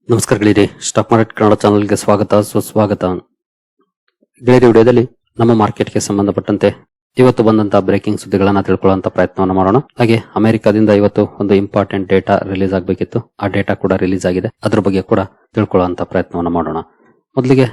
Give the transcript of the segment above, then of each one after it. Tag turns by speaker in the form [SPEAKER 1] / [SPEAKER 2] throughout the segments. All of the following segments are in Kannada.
[SPEAKER 1] ನಮಸ್ಕಾರ ಗೆಳೆಯರಿ, ಸ್ಟಾಕ್ ಮಾರ್ಕೆಟ್ ಕನ್ನಡ ಚಾನಲ್ಗೆ ಸ್ವಾಗತ ಸುಸ್ವಾಗತ. ಗೆಳೆಯರಿ, ವಿಡಿಯೋದಲ್ಲಿ ನಮ್ಮ ಮಾರ್ಕೆಟ್ಗೆ ಸಂಬಂಧಪಟ್ಟಂತೆ ಇವತ್ತು ಬಂದಂತಹ ಬ್ರೇಕಿಂಗ್ ಸುದ್ದಿಗಳನ್ನ ತಿಳ್ಕೊಳ್ಳುವಂತ ಪ್ರಯತ್ನವನ್ನು ಮಾಡೋಣ. ಹಾಗೆ ಅಮೆರಿಕದಿಂದ ಇವತ್ತು ಒಂದು ಇಂಪಾರ್ಟೆಂಟ್ ಡೇಟಾ ರಿಲೀಸ್ ಆಗಬೇಕಿತ್ತು, ಆ ಡೇಟಾ ಕೂಡ ರಿಲೀಸ್ ಆಗಿದೆ, ಅದ್ರ ಬಗ್ಗೆ ಕೂಡ ತಿಳ್ಕೊಳ್ಳುವಂತ ಪ್ರಯತ್ನವನ್ನು ಮಾಡೋಣ. ಮೊದಲಿಗೆ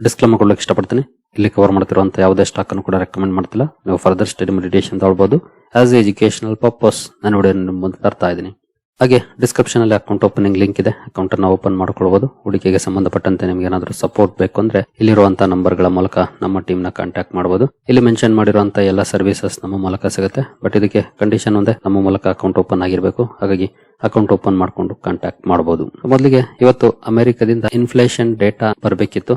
[SPEAKER 1] ಡಿಸ್ಕ್ಲೇಮರ್ ಕೊಡ್ಲಿಕ್ಕೆ ಇಷ್ಟಪಡ್ತೀನಿ. ಇಲ್ಲಿ ಕವರ್ ಮಾಡ್ತಿರುವಂತ ಯಾವುದೇ ಸ್ಟಾಕ್ ಅನ್ನು ಕೂಡ ರೆಕಮೆಂಡ್ ಮಾಡ್ತಿಲ್ಲ. ನೀವು ಫರ್ದರ್ ಸ್ಟಡಿ ಮೆಡಿಟೇಷನ್ ತಗೊಳ್ಬಹುದು. ಆಸ್ ಎಜುಕೇಶನಲ್ ಪರ್ಪಸ್ ನಾನು ವಿಡಿಯೋ ಮುಂದೆ ತರ್ತಾ ಇದ್ದೀನಿ. ಹಾಗೆ ಡಿಸ್ಕ್ರಿಪ್ಷನ್ ಅಲ್ಲಿ ಅಕೌಂಟ್ ಓಪನಿಂಗ್ ಲಿಂಕ್ ಇದೆ, ಅಕೌಂಟ್ ಅನ್ನು ಓಪನ್ ಮಾಡ್ಕೊಳ್ಬಹುದು. ಹೂಡಿಕೆಗೆ ಸಂಬಂಧಪಟ್ಟಂತೆ ನಿಮ್ಗೆ ಏನಾದರೂ ಸಪೋರ್ಟ್ ಬೇಕು ಅಂದ್ರೆ ಇಲ್ಲಿರುವಂತಹ ನಂಬರ್ ಗಳ ಮೂಲಕ ನಮ್ಮ ಟೀಮ್ ನ ಕಾಂಟ್ಯಾಕ್ಟ್ ಮಾಡಬಹುದು. ಇಲ್ಲಿ ಮೆನ್ಷನ್ ಮಾಡಿರುವಂತಹ ಎಲ್ಲ ಸರ್ವಿಸಸ್ ನಮ್ಮ ಮೂಲಕ ಸಿಗುತ್ತೆ. ಬಟ್ ಇದಕ್ಕೆ ಕಂಡೀಷನ್ ಒಂದೇ, ನಮ್ಮ ಮೂಲಕ ಅಕೌಂಟ್ ಓಪನ್ ಆಗಿರಬೇಕು. ಹಾಗಾಗಿ ಅಕೌಂಟ್ ಓಪನ್ ಮಾಡ್ಕೊಂಡು ಕಾಂಟ್ಯಾಕ್ಟ್ ಮಾಡಬಹುದು. ಮೊದಲಿಗೆ ಇವತ್ತು ಅಮೆರಿಕದಿಂದ ಇನ್ಫ್ಲೇಷನ್ ಡೇಟಾ ಬರಬೇಕಿತ್ತು,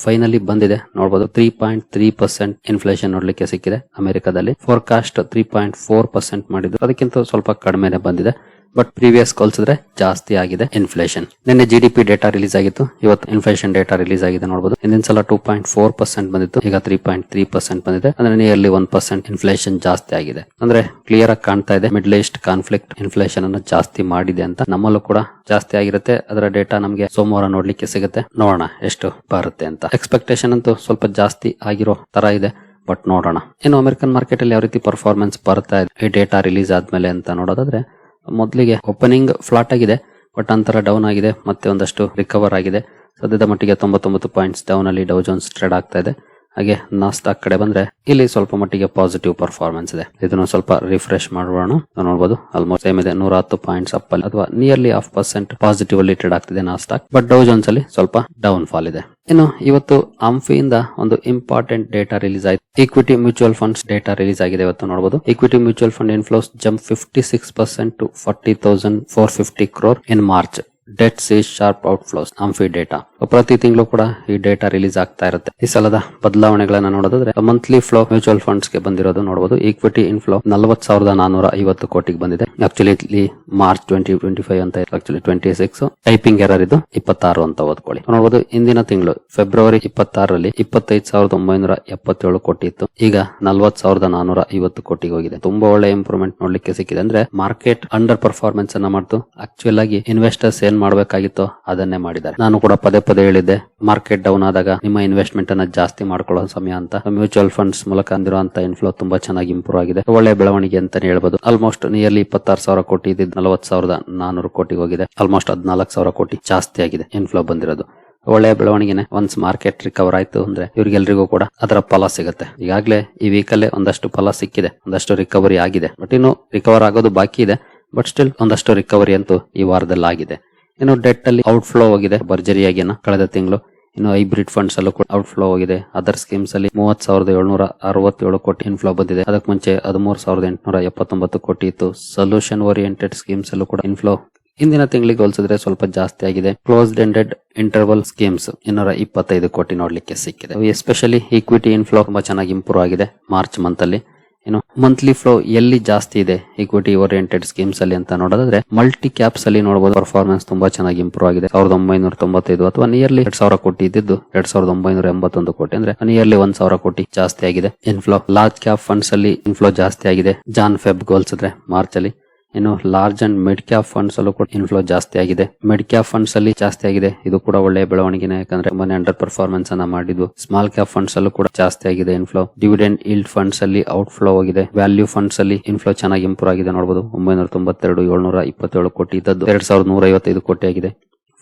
[SPEAKER 1] ಫೈನಲಿ ಬಂದಿದೆ. ನೋಡಬಹುದು 3.3% ಇನ್ಫ್ಲೇಷನ್ ನೋಡ್ಲಿಕ್ಕೆ ಸಿಕ್ಕಿದೆ ಅಮೆರಿಕದಲ್ಲಿ. ಫೋರ್ಕಾಸ್ಟ್ 3.4% ಮಾಡಿದ್ರು, ಅದಕ್ಕಿಂತ ಸ್ವಲ್ಪ ಕಡಿಮೆನೆ ಬಂದಿದೆ. ಬಟ್ ಪ್ರೀವಿಯಸ್ ಹೋಲಿಸಿದ್ರೆ ಜಾಸ್ತಿ ಆಗಿದೆ ಇನ್ಫ್ಲೇಷನ್. ನಿನ್ನೆ ಜಿಡಿಪಿ ಡೇಟಾ ರಿಲೀಸ್ ಆಗಿತ್ತು, ಇವತ್ತು ಇನ್ಫ್ಲೇಷನ್ ಡೇಟಾ ರಿಲೀಸ್ ಆಗಿದೆ. ನೋಡಬಹುದು ಹಿಂದಿನ ಸಲ 2.4% ಬಂದಿತ್ತು, ಈಗ 3.3% ಬಂದಿದೆ. ಅಂದ್ರೆ ನಿಯರ್ಲಿ 1% ಇನ್ಫ್ಲೇಷನ್ ಜಾಸ್ತಿ ಆಗಿದೆ. ಅಂದ್ರೆ ಕ್ಲಿಯರ್ ಆಗಿ ಕಾಣ್ತಾ ಇದೆ ಮಿಡ್ಲ್ ಈಸ್ಟ್ ಕಾನ್ಫ್ಲಿಕ್ಟ್ ಇನ್ಫ್ಲೇಷನ್ ಅನ್ನು ಜಾಸ್ತಿ ಮಾಡಿದೆ ಅಂತ. ನಮ್ಮಲ್ಲೂ ಕೂಡ ಜಾಸ್ತಿ ಆಗಿರುತ್ತೆ. ಅದರ ಡೇಟಾ ನಮಗೆ ಸೋಮವಾರ ನೋಡ್ಲಿಕ್ಕೆ ಸಿಗುತ್ತೆ. ನೋಡೋಣ ಎಷ್ಟು ಬರುತ್ತೆ ಅಂತ. ಎಕ್ಸ್ಪೆಕ್ಟೇಷನ್ ಅಂತೂ ಸ್ವಲ್ಪ ಜಾಸ್ತಿ ಆಗಿರೋ ತರ ಇದೆ, ಬಟ್ ನೋಡೋಣ. ಇನ್ನು ಅಮೆರಿಕನ್ ಮಾರ್ಕೆಟ್ ಅಲ್ಲಿ ಯಾವ ರೀತಿ ಪರ್ಫಾರ್ಮೆನ್ಸ್ ಬರ್ತಾ ಇದೆ ಈ ಡೇಟಾ ರಿಲೀಸ್ ಆದ್ಮೇಲೆ ಅಂತ ನೋಡೋದಾದ್ರೆ, ಮೊದಲಿಗೆ ಓಪನಿಂಗ್ ಫ್ಲಾಟ್ ಆಗಿದೆ, ಬಟ್ ನಂತರ ಡೌನ್ ಆಗಿದೆ, ಮತ್ತೆ ಒಂದಷ್ಟು ರಿಕವರ್ ಆಗಿದೆ. ಸದ್ಯದ ಮಟ್ಟಿಗೆ 99 ಪಾಯಿಂಟ್ಸ್ ಡೌನ್ ಅಲ್ಲಿ ಡೌ ಜೋನ್ಸ್ ಟ್ರೇಡ್ ಆಗ್ತಾ ಇದೆ. ಹಾಗೆ ನಾಸ್ಡಾಕ್ ಕಡೆ ಬಂದ್ರೆ ಇಲ್ಲಿ ಸ್ವಲ್ಪ ಮಟ್ಟಿಗೆ ಪಾಸಿಟಿವ್ ಪರ್ಫಾರ್ಮೆನ್ಸ್ ಇದೆ. ಇದನ್ನು ಸ್ವಲ್ಪ ರಿಫ್ರೆಶ್ ಮಾಡೋಣ. ನೋಡಬಹುದು ಆಲ್ಮೋಸ್ಟ್ ಸೇಮ್ ಇದೆ, 110 ಪಾಯಿಂಟ್ಸ್ ಅಪ್ ಅಲ್ಲಿ ಅಥವಾ ನಿಯರ್ಲಿ 0.5% ಪಾಸಿಟಿವ್ ಅಲ್ಲಿ ಟ್ರೇಡ್ ಆಗ್ತಿದೆ ನಾಸ್ಡಾಕ್. ಬಟ್ ಡೌ ಜೋನ್ಸ್ ಅಲ್ಲಿ ಸ್ವಲ್ಪ ಡೌನ್ ಫಾಲ್ ಇದೆ. ಇನ್ನು ಇವತ್ತು ಆಂಫಿಯಿಂದ ಒಂದು ಇಂಪಾರ್ಟೆಂಟ್ ಡೇಟಾ ರಿಲೀಸ್ ಆಯಿತು. Equity mutual funds data release ಆಗಿದೆ ಇವತ್ತು. ನೋಡಬಹುದು equity mutual fund inflows jump 56% to 40,450 crore in March. Debts is sharp outflows AMFI data. ಪ್ರತಿ ತಿಂಗಳು ಕೂಡ ಈ ಡೇಟಾ ರಿಲೀಸ್ ಆಗ್ತಾ ಇರುತ್ತೆ. ಈ ಸಲದ ಬದಲಾವಣೆಗಳನ್ನ ನೋಡೋದಾದ್ರೆ, ಮಂತ್ಲಿ ಫ್ಲೋ ಮ್ಯೂಚುವಲ್ ಫಂಡ್ಸ್ ಗೆ ಬಂದಿರೋದು ನೋಡಬಹುದು. ಈಕ್ವಿಟಿ ಇನ್ಫ್ಲೋ 40,450 ಕೋಟಿಗೆ ಬಂದಿದೆ. ಆಕ್ಚುಲಿ ಇಲ್ಲಿ ಮಾರ್ಚ್ 2025 ಅಂತ, ಆಕ್ಚುಲಿ 26 ಟೈಪಿಂಗ್ ಎರರ್ ಇದು, 26 ಅಂತ ಓದ್ಕೊಳ್ಳಿ. ನೋಡಬಹುದು ಇಂದಿನ ತಿಂಗಳು ಫೆಬ್ರವರಿ 26ರಲ್ಲಿ 25,977 ಕೋಟಿ ಇತ್ತು, ಈಗ 40,450 ಕೋಟಿಗೆ ಹೋಗಿದೆ. ತುಂಬಾ ಒಳ್ಳೆ ಇಂಪ್ರೂವ್ಮೆಂಟ್ ನೋಡ್ಲಿಕ್ಕೆ ಸಿಕ್ಕಿದೆ. ಅಂದ್ರೆ ಮಾರ್ಕೆಟ್ ಅಂಡರ್ ಪರ್ಫಾರ್ಮೆನ್ಸ್ ಅನ್ನ ಮಾಡ್ತು. ಆಕ್ಚುಯಲ್ ಆಗಿ ಇನ್ವೆಸ್ಟರ್ಸ್ ಏನ್ ಮಾಡ್ಬೇಕಾಗಿತ್ತು ಅದನ್ನೇ ಮಾಡಿದ್ದಾರೆ. ನಾನು ಕೂಡ ಪದೇ ಹೇಳಿದ್ದೆ, ಮಾರ್ಕೆಟ್ ಡೌನ್ ಆದಾಗ ನಿಮ್ಮ ಇನ್ವೆಸ್ಟ್ಮೆಂಟ್ ಅನ್ನ ಜಾಸ್ತಿ ಮಾಡ್ಕೊಳ್ಳೋ ಸಮಯ ಅಂತ. ಮ್ಯೂಚುವಲ್ ಫಂಡ್ಸ್ ಮೂಲಕ ಅಂದಿರುವಂತ ಇನ್ಫ್ಲೋ ತುಂಬಾ ಚೆನ್ನಾಗಿ ಇಂಪ್ರೂವ್ ಆಗಿದೆ. ಒಳ್ಳೆ ಬೆಳವಣಿಗೆ ಅಂತಾನೆ ಹೇಳ್ಬೋದು. ಆಲ್ಮೋಸ್ಟ್ ನಿಯರ್ಲಿ 26,000 ಕೋಟಿ ಇದ್ದಿದ್ದು 40,400 ಕೋಟಿಗೆ ಹೋಗಿದೆ. ಆಲ್ಮೋಸ್ಟ್ 14,000 ಕೋಟಿ ಜಾಸ್ತಿ ಆಗಿದೆ ಇನ್ಫ್ಲೋ ಬಂದಿರೋದು. ಒಳ್ಳೆಯ ಬೆಳವಣಿಗೆನೆ. ಒನ್ಸ್ ಮಾರ್ಕೆಟ್ ರಿಕವರ್ ಆಯ್ತು ಅಂದ್ರೆ ಇವ್ರಿಗೆಲ್ರಿಗೂ ಕೂಡ ಅದರ ಫಲ ಸಿಗುತ್ತೆ. ಈಗಾಗಲೇ ಈ ವೀಕಲ್ಲೇ ಒಂದಷ್ಟು ಫಲ ಸಿಕ್ಕಿದೆ, ಒಂದಷ್ಟು ರಿಕವರಿ ಆಗಿದೆ. ಬಟ್ ಇನ್ನು ರಿಕವರ್ ಆಗೋದು ಬಾಕಿ ಇದೆ. ಬಟ್ ಸ್ಟಿಲ್ ಒಂದಷ್ಟು ರಿಕವರಿ ಅಂತೂ ಈ ವಾರದಲ್ಲಿ ಆಗಿದೆ. ಇನ್ನು ಡೆಟ್ ಅಲ್ಲಿ ಔಟ್ ಫ್ಲೋ ಹೋಗಿದೆ ಭರ್ಜರಿಯಾಗಿನ ಕಳೆದ ತಿಂಗಳು. ಇನ್ನು ಹೈಬ್ರಿಡ್ ಫಂಡ್ಸ್ ಅಲ್ಲೂ ಕೂಡ ಔಟ್ ಫ್ಲೋ ಹೋಗಿದೆ. ಅದರ್ ಸ್ಕೀಮ್ಸ್ ಅಲ್ಲಿ 30,767 ಕೋಟಿ ಇನ್ಫ್ಲೋ ಬಂದಿದೆ. ಅದಕ್ಕೆ ಮುಂಚೆ 13,879 ಕೋಟಿ ಇತ್ತು. ಸೊಲ್ಯೂಷನ್ ಓರಿಯೆಂಟೆಡ್ ಸ್ಕೀಮ್ಸ್ ಅಲ್ಲೂ ಕೂಡ ಇನ್ಫ್ಲೋ ಇಂದಿನ ತಿಂಗಳಿಗೆ ಹೋಲಿಸಿದ್ರೆ ಸ್ವಲ್ಪ ಜಾಸ್ತಿ ಆಗಿದೆ. ಕ್ಲೋಸ್ಡ್ ಎಂಡೆಡ್ ಇಂಟರ್ವಲ್ ಸ್ಕೀಮ್ಸ್ 225 ಕೋಟಿ ನೋಡ್ಲಿಕ್ಕೆ ಸಿಕ್ಕಿದೆ. ಎಸ್ಪೆಷಲಿ ಈಕ್ವಿಟಿ ಇನ್ಫ್ಲೋ ತುಂಬಾ ಚೆನ್ನಾಗಿ ಇಂಪ್ರೂವ್ ಆಗಿದೆ ಮಾರ್ಚ್ ಮಂತ್ ಅಲ್ಲಿ. ಇನ್ನು ಮಂತ್ಲಿ ಫ್ಲೋ ಎಲ್ಲಿ ಜಾಸ್ತಿ ಇದೆ ಈಕ್ವಿಟಿ ಓರಿಯೆಂಟೆಡ್ ಸ್ಕೀಮ್ಸ್ ಅಲ್ಲಿ ಅಂತ ನೋಡೋದಾದ್ರೆ, ಮಲ್ಟಿ ಕ್ಯಾಪ್ಸ್ ಅಲ್ಲಿ ನೋಡಬಹುದು ಪರ್ಫಾರ್ಮೆನ್ಸ್ ತುಂಬಾ ಚೆನ್ನಾಗಿ ಇಂಪ್ರೂವ್ ಆಗಿದೆ. 1,995 ಅಥವಾ ನಿಯರ್ಲಿ 2,000 ಕೋಟಿ ಇದ್ದಿದ್ದು 2,981 ಕೋಟಿ, ಅಂದ್ರೆ ನಿಯರ್ಲಿ 1,000 ಕೋಟಿ ಜಾಸ್ತಿ ಆಗಿದೆ ಇನ್ಫ್ಲೋ. ಲಾರ್ಜ್ ಕ್ಯಾಪ್ ಫಂಡ್ಸ್ ಅಲ್ಲಿ ಇನ್ಫ್ಲೋ ಜಾಸ್ತಿ ಆಗಿದೆ ಜಾನ್ ಫೆಬ್ ಹೋಲಿಸಿದ್ರೆ ಮಾರ್ಚ್ ಅಲ್ಲಿ. ಇನ್ನು large and mid cap funds ಅಲ್ಲೂ ಕೂಡ ಇನ್ಫ್ಲೋ ಜಾಸ್ತಿ ಆಗಿದೆ. ಮಿಡ್ ಕ್ಯಾಪ್ ಫಂಡ್ಸ್ ಅಲ್ಲಿ ಜಾಸ್ತಿ ಆಗಿದೆ. ಇದು ಕೂಡ ಒಳ್ಳೆಯ ಬೆಳವಣಿಗೆನೆ, ಯಾಕಂದ್ರೆ ತುಂಬಾನೇ ಅಂಡರ್ ಪರ್ಫಾರ್ಮೆನ್ಸ್ ಅನ್ನ ಮಾಡಿದ್ವು. ಸ್ಮಾಲ್ ಕ್ಯಾಪ್ ಫಂಡ್ಸ್ ಅಲ್ಲೂ ಕೂಡ ಜಾಸ್ತಿ ಆಗಿದೆ ಇನ್ಫ್ಲೋ. ಡಿವಿಡೆಂಡ್ ಈಲ್ಡ್ ಫಂಡ್ಸ್ ಅಲ್ಲಿ ಔಟ್ ಫ್ಲೋ ಹೋಗಿದೆ. ವ್ಯಾಲ್ಯೂ ಫಂಡ್ಸ್ ಅಲ್ಲಿ ಇನ್ಫ್ಲೋ ಚೆನ್ನಾಗಿ ಇಂಪ್ರೂವ್ ಆಗಿದೆ. ನೋಡಬಹುದು 992,727 ಕೋಟಿ ಇದ್ದದ್ದು 2,155 ಕೋಟಿ ಆಗಿದೆ.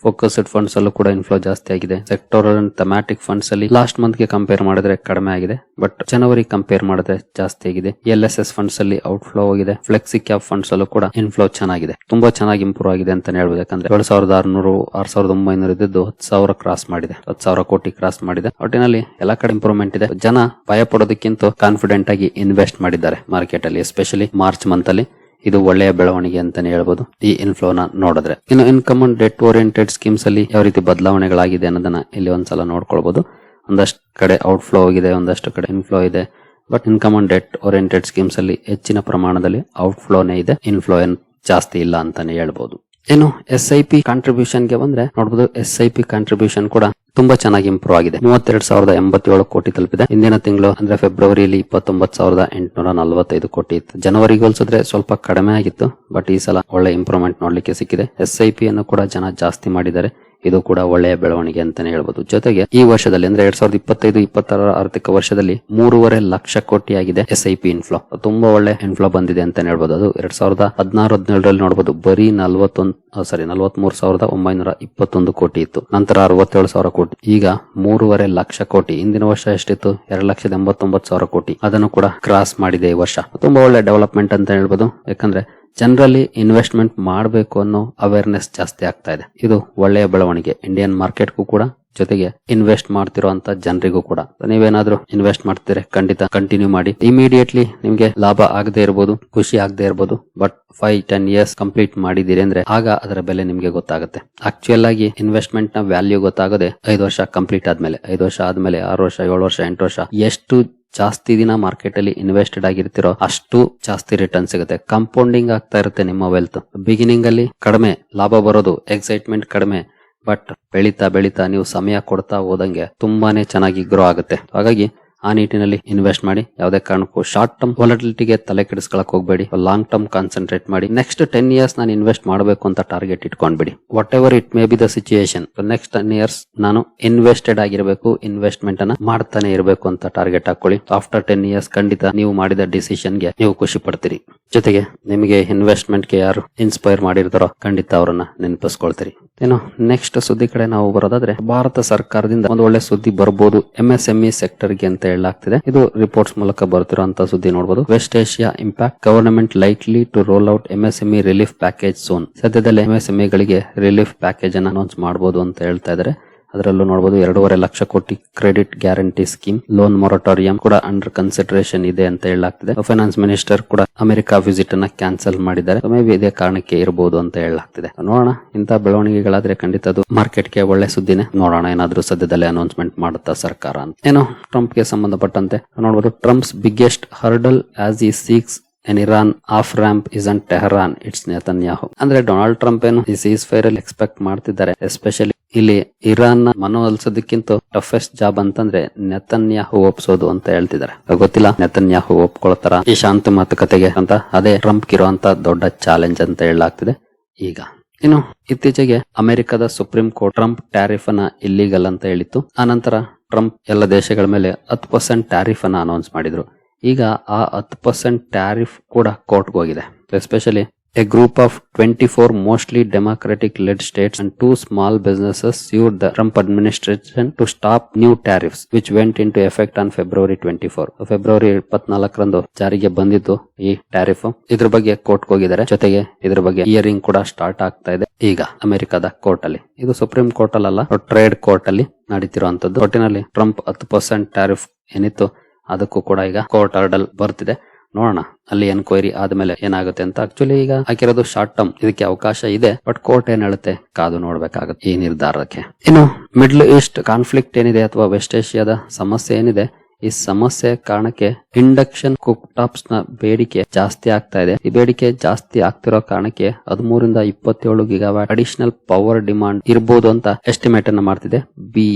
[SPEAKER 1] ಫೋಕಸ್ಡ್ ಫಂಡ್ಸ್ ಅಲ್ಲೂ ಕೂಡ ಇನ್ಫ್ಲೋ ಜಾಸ್ತಿ ಆಗಿದೆ. ಸೆಕ್ಟೋರಲ್ ಅಂಡ್ ಥಮ್ಯಾಟಿಕ್ ಫಂಡ್ಸ್ ಅಲ್ಲಿ ಲಾಸ್ಟ್ ಮಂತ್ ಗೆ ಕಂಪೇರ್ ಮಾಡಿದ್ರೆ ಕಡಿಮೆ ಆಗಿದೆ, ಬಟ್ ಜನವರಿ ಕಂಪೇರ್ ಮಾಡಿದ್ರೆ ಜಾಸ್ತಿ ಆಗಿದೆ. LSS ಫಂಡ್ಸ್ ಅಲ್ಲಿ ಔಟ್ ಫ್ಲೋ ಹೋಗಿದೆ. ಫ್ಲೆಕ್ಸಿ ಕ್ಯಾಪ್ ಫಂಡ್ಸ್ ಅಲ್ಲೂ ಕೂಡ ಇನ್ಫ್ಲೋ ಚೆನ್ನಾಗಿದೆ, ತುಂಬಾ ಚೆನ್ನಾಗಿ ಇಂಪ್ರೂವ್ ಆಗಿದೆ ಅಂತ ಹೇಳ್ಬೋದು. ಯಾಕಂದ್ರೆ 7,600 6,900 ಇದ್ದು 10,000 ಕ್ರಾಸ್ ಮಾಡಿದೆ, 10,000 ಕೋಟಿ ಕ್ರಾಸ್ ಮಾಡಿದೆ. ಒಟ್ಟಿನಲ್ಲಿ ಎಲ್ಲಾ ಕಡೆ ಇಂಪ್ರೂವ್ಮೆಂಟ್ ಇದೆ. ಜನ ಭಯ ಪಡೋದಕ್ಕಿಂತ ಕಾನ್ಫಿಡೆಂಟ್ ಆಗಿ ಇನ್ವೆಸ್ಟ್ ಮಾಡಿದ್ದಾರೆ ಮಾರ್ಕೆಟ್ ಅಲ್ಲಿ, ಎಸ್ಪೆಷಲಿ ಮಾರ್ಚ್ ಮಂತ್ ಅಲ್ಲಿ. ಇದು ಒಳ್ಳೆಯ ಬೆಳವಣಿಗೆ ಅಂತಾನೆ ಹೇಳ್ಬೋದು ಈ ಇನ್ಫ್ಲೋನ ನೋಡಿದ್ರೆ. ಇನ್ನು income and debt oriented schemes ಅಲ್ಲಿ ಯಾವ ರೀತಿ ಬದಲಾವಣೆಗಳಾಗಿದೆ ಅನ್ನೋದನ್ನ ಇಲ್ಲಿ ಒಂದ್ಸಲ ನೋಡ್ಕೊಳ್ಬಹುದು. ಒಂದಷ್ಟು ಕಡೆ ಔಟ್ ಫ್ಲೋ ಹೋಗಿದೆ, ಒಂದಷ್ಟು ಕಡೆ ಇನ್ಫ್ಲೋ ಇದೆ. But income and debt oriented schemes ಅಲ್ಲಿ ಹೆಚ್ಚಿನ ಪ್ರಮಾಣದಲ್ಲಿ ಔಟ್ ಫ್ಲೋನೇ ಇದೆ, ಇನ್ಫ್ಲೋ ಏನ್ ಜಾಸ್ತಿ ಇಲ್ಲ ಅಂತಾನೆ ಹೇಳ್ಬೋದು. ಇನ್ನು SIP ಕಾಂಟ್ರಿಬ್ಯೂಷನ್ ಗೆ ಬಂದ್ರೆ ನೋಡಬಹುದು, SIP ಕಾಂಟ್ರಿಬ್ಯೂಷನ್ ಕೂಡ ತುಂಬಾ ಚೆನ್ನಾಗಿ ಇಂಪ್ರೂವ್ ಆಗಿದೆ. 32,087 ಕೋಟಿ ತಲುಪಿದೆ. ಹಿಂದಿನ ತಿಂಗಳು ಅಂದ್ರೆ ಫೆಬ್ರವರಿಯಲ್ಲಿ 29,845 ಕೋಟಿ ಇತ್ತು. ಜನವರಿಗೆ ಹೋಲಿಸಿದ್ರೆ ಸ್ವಲ್ಪ ಕಡಿಮೆ ಆಗಿತ್ತು, ಬಟ್ ಈ ಸಲ ಒಳ್ಳೆ ಇಂಪ್ರೂವ್ಮೆಂಟ್ ನೋಡ್ಲಿಕ್ಕೆ ಸಿಕ್ಕಿದೆ. SIP ಅನ್ನು ಕೂಡ ಜನ ಜಾಸ್ತಿ ಮಾಡಿದ್ದಾರೆ. ಇದು ಕೂಡ ಒಳ್ಳೆಯ ಬೆಳವಣಿಗೆ ಅಂತಾನೆ ಹೇಳ್ಬೋದು. ಜೊತೆಗೆ ಈ ವರ್ಷದಲ್ಲಿ ಅಂದ್ರೆ 2025-26 ಆರ್ಥಿಕ ವರ್ಷದಲ್ಲಿ 3.5 ಲಕ್ಷ ಕೋಟಿ ಆಗಿದೆ SIP ಇನ್ಫ್ಲೋ. ತುಂಬಾ ಒಳ್ಳೆ ಇನ್ಫ್ಲೋ ಬಂದಿದೆ ಅಂತಾನೆ ಹೇಳ್ಬೋದು. ಅದು 2016-17ರಲ್ಲಿ ನೋಡಬಹುದು ಬರೀ 43,921 ಕೋಟಿ ಇತ್ತು. ನಂತರ 67,000 ಕೋಟಿ, ಈಗ 3.5 ಲಕ್ಷ ಕೋಟಿ. ಹಿಂದಿನ ವರ್ಷ ಎಷ್ಟಿತ್ತು? 2,89,000 ಕೋಟಿ. ಅದನ್ನು ಕೂಡ ಕ್ರಾಸ್ ಮಾಡಿದೆ ಈ ವರ್ಷ. ತುಂಬಾ ಒಳ್ಳೆ ಡೆವಲಪ್ಮೆಂಟ್ ಅಂತ ಹೇಳ್ಬೋದು. ಯಾಕಂದ್ರೆ ಜನರಲಿ ಇನ್ವೆಸ್ಟ್ಮೆಂಟ್ ಮಾಡಬೇಕು ಅನ್ನೋ ಅವೇರ್ನೆಸ್ ಜಾಸ್ತಿ ಆಗ್ತಾ ಇದೆ. ಇದು ಒಳ್ಳೆಯ ಬೆಳವಣಿಗೆ ಇಂಡಿಯನ್ ಮಾರ್ಕೆಟ್ಗೂ ಕೂಡ, ಜೊತೆಗೆ ಇನ್ವೆಸ್ಟ್ ಮಾಡ್ತಿರೋಂತ ಜನರಿಗೂ ಕೂಡ. ನೀವೇನಾದ್ರೂ ಇನ್ವೆಸ್ಟ್ ಮಾಡ್ತಿದ್ರೆ ಖಂಡಿತ ಕಂಟಿನ್ಯೂ ಮಾಡಿ. ಇಮಿಡಿಯೇಟ್ಲಿ ನಿಮ್ಗೆ ಲಾಭ ಆಗದೆ ಇರಬಹುದು, ಖುಷಿ ಆಗದೆ ಇರಬಹುದು, ಬಟ್ 5-10 ಇಯರ್ಸ್ ಕಂಪ್ಲೀಟ್ ಮಾಡಿದೀರಿ ಅಂದ್ರೆ ಆಗ ಅದರ ಬೆಲೆ ನಿಮ್ಗೆ ಗೊತ್ತಾಗುತ್ತೆ. ಆಕ್ಚುಯಲ್ ಆಗಿ ಇನ್ವೆಸ್ಟ್ಮೆಂಟ್ ನ ವ್ಯಾಲ್ಯೂ ಗೊತ್ತಾಗದೆ 5 ವರ್ಷ ಕಂಪ್ಲೀಟ್ ಆದ್ಮೇಲೆ, 5 ವರ್ಷ ಆದ್ಮೇಲೆ, 6 ವರ್ಷ, 7 ವರ್ಷ, 8 ವರ್ಷ, ಎಷ್ಟು ಜಾಸ್ತಿ ದಿನ ಮಾರ್ಕೆಟ್ ಅಲ್ಲಿ ಇನ್ವೆಸ್ಟೆಡ್ ಆಗಿರ್ತಿರೋ ಅಷ್ಟು ಜಾಸ್ತಿ ರಿಟರ್ನ್ ಸಿಗುತ್ತೆ. ಕಂಪೌಂಡಿಂಗ್ ಆಗ್ತಾ ಇರುತ್ತೆ ನಿಮ್ಮ ವೆಲ್ತ್. ಬಿಗಿನಿಂಗ್ ಅಲ್ಲಿ ಕಡಿಮೆ ಲಾಭ ಬರೋದು, ಎಕ್ಸೈಟ್ಮೆಂಟ್ ಕಡಿಮೆ, ಬಟ್ ಬೆಳೀತಾ ಬೆಳೀತಾ ನೀವು ಸಮಯ ಕೊಡ್ತಾ ಹೋದಂಗೆ ತುಂಬಾನೇ ಚೆನ್ನಾಗಿ ಗ್ರೋ ಆಗುತ್ತೆ. ಹಾಗಾಗಿ ಆ ನಿಟ್ಟಿನಲ್ಲಿ ಇನ್ವೆಸ್ಟ್ ಮಾಡಿ. ಯಾವುದೇ ಕಾರಣಕ್ಕೂ ಶಾರ್ಟ್ ಟರ್ಮ್ ವಾಲಟಿಲಿಟಿಗೆ ತಲೆ ಕೆಡಿಸ್ಕೊಳಕ್ ಹೋಗ್ಬೇಡಿ. ಲಾಂಗ್ ಟರ್ಮ್ ಕಾನ್ಸಂಟ್ರೇಟ್ ಮಾಡಿ. ನೆಕ್ಸ್ಟ್ 10 ಇಯರ್ಸ್ ನಾನು ಇನ್ವೆಸ್ಟ್ ಮಾಡಬೇಕು ಅಂತ ಟಾರ್ಗೆಟ್ ಇಟ್ಕೊಂಡ್ಬಿಡಿ. Whatever it may be the situation, next 10 years ನಾನು ಇನ್ವೆಸ್ಟೆಡ್ ಆಗಿರಬೇಕು, ಇನ್ವೆಸ್ಟ್ಮೆಂಟ್ ಅನ್ನ ಮಾಡ್ತಾನೆ ಇರಬೇಕು ಅಂತ ಟಾರ್ಗೆಟ್ ಹಾಕೊಳ್ಳಿ. ಆಫ್ಟರ್ 10 ಇಯರ್ಸ್ ಖಂಡಿತ ನೀವು ಮಾಡಿದ ಡಿಸಿಷನ್ ಗೆ ನೀವು ಖುಷಿ ಪಡ್ತೀರಿ. ಜೊತೆಗೆ ನಿಮಗೆ ಇನ್ವೆಸ್ಟ್ಮೆಂಟ್ ಗೆ ಯಾರು ಇನ್ಸ್ಪೈರ್ ಮಾಡಿರ್ತಾರೋ ಖಂಡಿತ ಅವರನ್ನ ನೆನಪಿಸ್ಕೊಳ್ತೀರಿ. ಏನು ನೆಕ್ಸ್ಟ್ ಸುದ್ದಿ ಕಡೆ ನಾವು ಬರೋದಾದ್ರೆ, ಭಾರತ ಸರ್ಕಾರದಿಂದ ಒಂದು ಒಳ್ಳೆ ಸುದ್ದಿ ಬರ್ಬೋದು MSME ಸೆಕ್ಟರ್ ಗೆ ಅಂತ ಹೇಳಲಾಗ್ತಿದೆ. ಇದು ರಿಪೋರ್ಟ್ಸ್ ಮೂಲಕ ಬರ್ತಿರೋಂತ ಸುದ್ದಿ ನೋಡಬಹುದು. West Asia impact government likely to roll out MSME relief package soon. ಸದ್ಯದಲ್ಲೇ MSME ಗಳಿಗೆ ರಿಲೀಫ್ ಪ್ಯಾಕೇಜ್ ಅನ್ನು ಅನೌನ್ಸ್ ಮಾಡಬಹುದು ಅಂತ ಹೇಳ್ತಾ ಇದ್ದಾರೆ. ಅದರಲ್ಲೂ ನೋಡಬಹುದು 2.5 ಲಕ್ಷ ಕೋಟಿ credit guarantee scheme, loan moratorium ಕೂಡ ಅಂಡರ್ ಕನ್ಸಿಡರೇಷನ್ ಇದೆ ಅಂತ ಹೇಳಲಾಗ್ತಿದೆ. ಫೈನಾನ್ಸ್ ಮಿನಿಸ್ಟರ್ ಕೂಡ ಅಮೆರಿಕ ವಿಸಿಟ್ ಅನ್ನ ಕ್ಯಾನ್ಸಲ್ ಮಾಡಿದ್ದಾರೆ. ಮೇ ಬಿ ಇದೇ ಕಾರಣಕ್ಕೆ ಇರಬಹುದು ಅಂತ ಹೇಳಲಾಗ್ತಿದೆ. ನೋಡೋಣ, ಇಂತ ಬೆಳವಣಿಗೆಗಳಾದ್ರೆ ಖಂಡಿತ ಅದು ಮಾರ್ಕೆಟ್ ಗೆ ಒಳ್ಳೆ ಸುದ್ದಿನೇ. ನೋಡೋಣ ಏನಾದ್ರೂ ಸದ್ಯದಲ್ಲೇ ಅನೌನ್ಸ್ಮೆಂಟ್ ಮಾಡುತ್ತಾ ಸರ್ಕಾರ ಅಂತ. ಏನೋ ಟ್ರಂಪ್ ಗೆ ಸಂಬಂಧಪಟ್ಟಂತೆ ನೋಡಬಹುದು. ಟ್ರಂಪ್ಸ್ ಬಿಗ್ಗೆಸ್ಟ್ ಹರ್ಡಲ್ ಆಸ್ ಈ seeks an Iran off ramp isn't Tehran, it's Netanyahu. ಅಂದ್ರೆ ಡೊನಾಲ್ಡ್ ಟ್ರಂಪ್ ಏನು ಈ ಸೀಸ್ ಫೈರ್ ಅಲ್ಲಿ ಎಕ್ಸ್ಪೆಕ್ಟ್ ಮಾಡ್ತಿದ್ದಾರೆ. ಎಸ್ಪೆಷಲಿ ಇಲ್ಲಿ ಇರಾನ್ ಮನವೊಲಿಸೋದಕ್ಕಿಂತ ಟಫೆಸ್ಟ್ ಜಾಬ್ ಅಂತಂದ್ರೆ ನೆತನ್ಯಾಹು ಒಪ್ಸೋದು ಅಂತ ಹೇಳ್ತಿದ್ದಾರೆ. ಗೊತ್ತಿಲ್ಲ ನೆತನ್ಯಾಹು ಒಪ್ಕೊಳ್ತಾರ ಈ ಶಾಂತಿ ಮಾತುಕತೆಗೆ ಅಂತ. ಅದೇ ಟ್ರಂಪ್ ಇರುವಂತ ದೊಡ್ಡ ಚಾಲೆಂಜ್ ಅಂತ ಹೇಳಲಾಗ್ತಿದೆ. ಈಗ ಇನ್ನು ಇತ್ತೀಚೆಗೆ ಅಮೆರಿಕದ ಸುಪ್ರೀಂ ಕೋರ್ಟ್ ಟ್ರಂಪ್ ಟ್ಯಾರಿಫ್ ಅನ್ನ ಇಲ್ಲಿಗಲ್ ಅಂತ ಹೇಳಿತ್ತು. ಆನಂತರ ಟ್ರಂಪ್ ಎಲ್ಲ ದೇಶಗಳ ಮೇಲೆ 10% ಟ್ಯಾರಿಫ್ ಅನ್ನ ಅನೌನ್ಸ್ ಮಾಡಿದ್ರು. ಈಗ ಆ 10% ಟ್ಯಾರಿಫ್ ಕೂಡ ಕೋರ್ಟ್ಗೆ ಹೋಗಿದೆ. Especially a group of 24 mostly democratic led states and 2 small businesses sued the Trump administration to stop new tariffs which went into effect on February 24. February 24ರಂದು ಜಾರಿಗೆ ಬಂದಿತ್ತು ಈ ಟ್ಯಾರಿಫ್. ಇದ್ರ ಬಗ್ಗೆ ಕೋರ್ಟ್ ಹೋಗಿದ್ದಾರೆ. ಜೊತೆಗೆ ಇದ್ರ ಬಗ್ಗೆ ಹಿಯರಿಂಗ್ ಕೂಡ ಸ್ಟಾರ್ಟ್ ಆಗ್ತಾ ಇದೆ ಈಗ ಅಮೆರಿಕದ ಕೋರ್ಟ್ ಅಲ್ಲಿ. ಇದು ಸುಪ್ರೀಂ ಕೋರ್ಟ್ ಅಲ್ಲ, ಟ್ರೇಡ್ ಕೋರ್ಟ್ ಅಲ್ಲಿ ನಡೀತಿರುವಂತದ್ದು. ಒಟ್ಟಿನಲ್ಲಿ ಟ್ರಂಪ್ 10% ಟ್ಯಾರಿಫ್ ಏನಿತ್ತು ಅದಕ್ಕೂ ಕೂಡ ಈಗ ಕೋರ್ಟ್ ಆರ್ಡರ್ ಬರ್ತಿದೆ. ನೋಡೋಣ ಅಲ್ಲಿ ಎನ್ಕ್ವೈರಿ ಆದ್ಮೇಲೆ ಏನಾಗುತ್ತೆ ಅಂತ. ಆಕ್ಚುಲಿ ಈಗ ಹಾಕಿರೋದು ಶಾರ್ಟ್ ಟರ್ಮ್, ಇದಕ್ಕೆ ಅವಕಾಶ ಇದೆ, ಬಟ್ ಕೋರ್ಟ್ ಏನ್ ಹೇಳುತ್ತೆ ಕಾದು ನೋಡ್ಬೇಕಾಗುತ್ತೆ ಈ ನಿರ್ಧಾರಕ್ಕೆ. ಇನ್ನು ಮಿಡ್ಲ್ ಈಸ್ಟ್ ಕಾನ್ಫ್ಲಿಕ್ಟ್ ಏನಿದೆ ಅಥವಾ ವೆಸ್ಟ್ ಏಷ್ಯಾದ ಸಮಸ್ಯೆ ಏನಿದೆ, ಈ ಸಮಸ್ಯೆ ಕಾರಣಕ್ಕೆ ಇಂಡಕ್ಷನ್ ಕುಕ್ ಟಾಪ್ಸ್ ನ ಬೇಡಿಕೆ ಜಾಸ್ತಿ ಆಗ್ತಾ ಇದೆ. ಈ ಬೇಡಿಕೆ ಜಾಸ್ತಿ ಆಗ್ತಿರೋ ಕಾರಣಕ್ಕೆ 13 ರಿಂದ 27 ಗಿಗಾವ್ಯಾಟ್ ಅಡಿಷನಲ್ ಪವರ್ ಡಿಮಾಂಡ್ ಇರಬಹುದು ಅಂತ ಎಸ್ಟಿಮೇಟ್ ಅನ್ನ ಮಾಡ್ತಿದೆ ಬಿ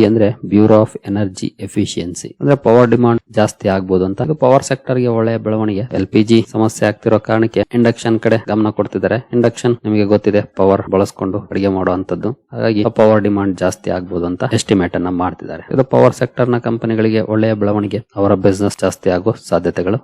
[SPEAKER 1] ಅಂದ್ರೆ ಬ್ಯೂರೋ ಆಫ್ ಎನರ್ಜಿ ಎಫಿಷಿಯನ್ಸಿ. ಅಂದ್ರೆ ಪವರ್ ಡಿಮಾಂಡ್ ಜಾಸ್ತಿ ಆಗ್ಬಹುದು ಅಂತ. ಪವರ್ ಸೆಕ್ಟರ್ ಗೆ ಒಳ್ಳೆಯ ಬೆಳವಣಿಗೆ. LPG ಸಮಸ್ಯೆ ಆಗ್ತಿರೋ ಕಾರಣಕ್ಕೆ ಇಂಡಕ್ಷನ್ ಕಡೆ ಗಮನ ಕೊಡ್ತಿದ್ದಾರೆ. ಇಂಡಕ್ಷನ್ ನಿಮಗೆ ಗೊತ್ತಿದೆ, ಪವರ್ ಬಳಸ್ಕೊಂಡು ಅಡಿಗೆ ಮಾಡುವಂತದ್ದು. ಹಾಗಾಗಿ ಪವರ್ ಡಿಮಾಂಡ್ ಜಾಸ್ತಿ ಆಗ್ಬಹುದು ಅಂತ ಎಸ್ಟಿಮೇಟ್ ಅನ್ನ ಮಾಡ್ತಿದ್ದಾರೆ. ಇದು ಪವರ್ ಸೆಕ್ಟರ್ ನ ಕಂಪನಿಗಳಿಗೆ ಒಳ್ಳೆಯ ಬೆಳವಣಿಗೆ. ಅವರ ಬಿಸ್ನೆಸ್ ಜಾಸ್ತಿ ಆಗೋ ಸಾಧ್ಯತೆಗಳು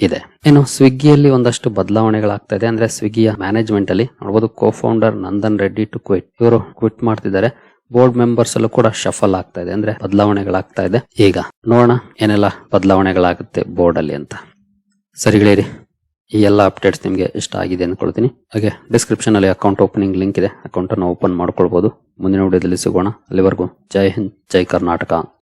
[SPEAKER 1] ಇದೆ. ಇನ್ನು ಸ್ವಿಗ್ಗಿಯಲ್ಲಿ ಒಂದಷ್ಟು ಬದಲಾವಣೆಗಳಾಗ್ತಾ ಇದೆ. ಅಂದ್ರೆ ಸ್ವಿಗ್ಗಿಯ ಮ್ಯಾನೇಜ್ಮೆಂಟ್ ಅಲ್ಲಿ ನೋಡಬಹುದು, ಕೋ-ಫೌಂಡರ್ ನಂದನ್ ರೆಡ್ಡಿ ಟು ಕ್ವಿಟ್. ಇವರು ಕ್ವಿಟ್ ಮಾಡ್ತಿದ್ದಾರೆ. ಬೋರ್ಡ್ ಮೆಂಬರ್ಸ್ ಅಲ್ಲೂ ಕೂಡ ಶಫಲ್ ಆಗ್ತಾ ಇದೆ. ಅಂದ್ರೆ ಬದಲಾವಣೆಗಳಾಗ್ತಾ ಇದೆ. ಈಗ ನೋಡೋಣ ಏನೆಲ್ಲ ಬದಲಾವಣೆಗಳಾಗುತ್ತೆ ಬೋರ್ಡ್ ಅಲ್ಲಿ ಅಂತ. ಸರಿಗಳೇರಿ, ಈ ಎಲ್ಲ ಅಪ್ಡೇಟ್ಸ್ ನಿಮಗೆ ಇಷ್ಟ ಆಗಿದೆ ಅನ್ಕೊಳ್ತೀನಿ. ಹಾಗೆ ಡಿಸ್ಕ್ರಿಪ್ಷನ್ ಅಲ್ಲಿ ಅಕೌಂಟ್ ಓಪನಿಂಗ್ ಲಿಂಕ್ ಇದೆ, ಅಕೌಂಟ್ ಅನ್ನು ಓಪನ್ ಮಾಡ್ಕೊಳ್ಬಹುದು. ಮುಂದಿನ ವಿಡಿಯೋದಲ್ಲಿ ಸಿಗೋಣ. ಅಲ್ಲಿವರೆಗೂ ಜೈ ಹಿಂದ್, ಜೈ ಕರ್ನಾಟಕ.